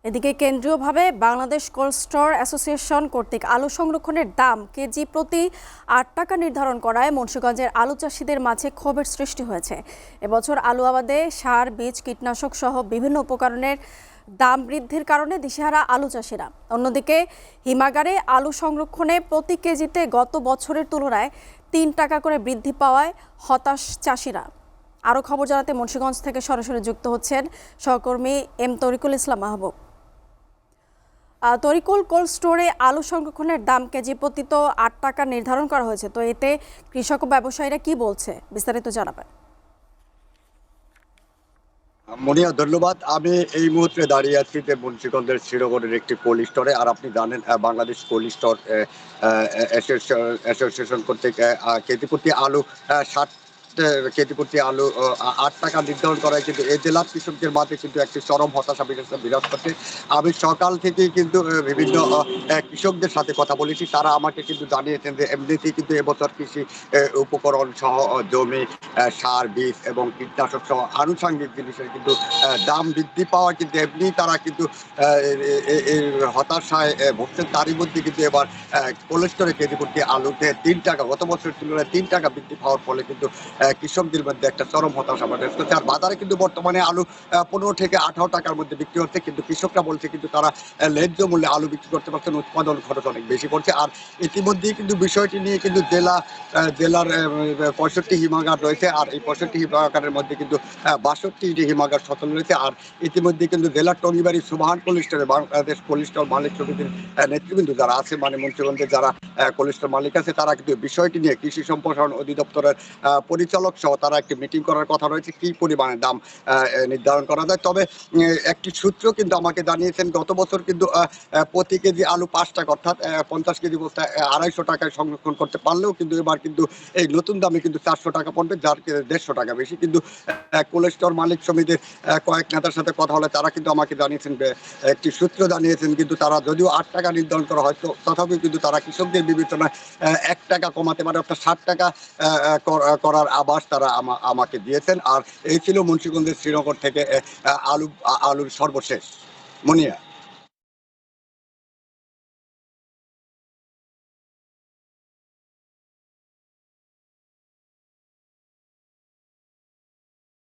এদিকে কেন্দ্রীয়ভাবে Bangladesh cold store association কর্তৃক আলু সংরক্ষণের দাম কেজি প্রতি ৮ টাকা নির্ধারণ করায় মুন্সিগঞ্জের আলু চাষিদের মাঝে ক্ষোভের সৃষ্টি হয়েছে। এবছর আলু আবাদে সার, বীজ, কীটনাশক সহ বিভিন্ন উপকরণের দাম বৃদ্ধির কারণে দিশেহারা আলু চাষিরা। অন্যদিকে হিমাগারে আলু সংরক্ষণে প্রতি কেজিতে গত বছরের তুলনায় ৩ টাকা করে বৃদ্ধি পাওয়ায় হতাশ চাষিরা। আরও খবর জানাতে মুন্সিগঞ্জ থেকে সরাসরি যুক্ত হচ্ছেন সহকর্মী এম তরিকুল ইসলাম মাহবুব। তরিকুল, কোল্ড স্টোরে আলু সংরক্ষণের দাম কেজি প্রতি তো ৮ টাকা নির্ধারণ করা হয়েছে, তো এতে কৃষক ও ব্যবসায়ীরা কি বলছে বিস্তারিত জানাবেন। মনিয়া, ধন্যবাদ। আমি এই মুহূর্তে দাঁড়িয়ে আছি যে মুন্সিগঞ্জের শ্রীনগরের একটি কোল্ড স্টোরে। আর আপনি জানেন বাংলাদেশ কোল্ড স্টোর অ্যাসোসিয়েশন কর্তৃক কেজি প্রতি আলু 60 কেজি প্রতি আলু ৮ টাকা নির্ধারণ করা হয়, কিন্তু এই জেলার কৃষকদের মাঝে কিন্তু একটি চরম হতাশা বিরাজ করছে। আমি সকাল থেকেই কিন্তু বিভিন্ন কৃষকদের সাথে কথা বলেছি। তারা আমাকে কিন্তু জানিয়েছেন যে এমনিতেই কিন্তু এবছর কৃষি উপকরণ সহ জমি, সার, বীজ এবং কীটনাশক সহ আনুষঙ্গিক জিনিসের কিন্তু দাম বৃদ্ধি পাওয়া, কিন্তু এমনি তারা কিন্তু হতাশায় ভুগছেন। তারই মধ্যে কিন্তু এবার কোল্ড স্টোরে কেজি প্রতি আলুতে ৩ টাকা, গত বছরের তুলনায় ৩ টাকা বৃদ্ধি পাওয়ার ফলে কিন্তু কৃষকদের মধ্যে একটা চরম হতাশা প্রকাশ করছে। আর বাজারে কিন্তু বর্তমানে আলু ১৫ থেকে ১৮ টাকার মধ্যে বিক্রি হচ্ছে, কিন্তু কৃষকরা বলছে কিন্তু তারা ন্যায্য মূল্যে আলু বিক্রি করতে পারছেন, উৎপাদন খরচ অনেক বেশি পড়ছে। আর ইতিমধ্যেই কিন্তু বিষয়টি নিয়ে কিন্তু জেলার ৬৫ হিমাগার রয়েছে। আর এই ৬৫ হিমাগারের মধ্যে কিন্তু ৬২টি হিমাগার সচল রয়েছে। আর ইতিমধ্যে কিন্তু জেলার টঙ্গিবাড়ি সুবহান কোল্ড স্টোরে বাংলাদেশ কোল্ড স্টোর মালিক সমিতির নেতৃবৃন্দ যারা আছে, মানে মুন্সিগঞ্জের যারা কোল্ড স্টোর মালিক আছে, তারা কিন্তু বিষয়টি নিয়ে কৃষি সম্প্রসারণ অধিদপ্তরের পরিচালক সহ তারা একটি মিটিং করার কথা রয়েছে, কি পরিমাণে দাম নির্ধারণ করা যায়। তবে একটি সূত্র কিন্তু আমাকে জানিয়েছেন গত বছর কিন্তু প্রতি কেজি আলু ৫ টাকা, অর্থাৎ ৫০ কেজি বস্তায় ২৫০ টাকায় সংরক্ষণ করতে পারলেও কিন্তু এবার কিন্তু এই নতুন দামে কিন্তু ৪০০ টাকা পড়বে, যার ১৫০ টাকা বেশি। কিন্তু কোল্ড স্টোর মালিক সমিতির কয়েক নেতার সাথে কথা হলে তারা কিন্তু আমাকে জানিয়েছেন, একটি সূত্র জানিয়েছেন কিন্তু তারা যদিও ৮ টাকা নির্ধারণ করা হয়, তো তথাপিও কিন্তু তারা কৃষকদের বিবেচনায় ১ টাকা কমাতে পারে, অর্থাৎ ৬০ টাকা করার আভাস তারা আমাকে দিয়েছেন। আর এই ছিল মুন্সিগঞ্জের শ্রীনগর থেকে আলুর সর্বশেষ। মনিয়া।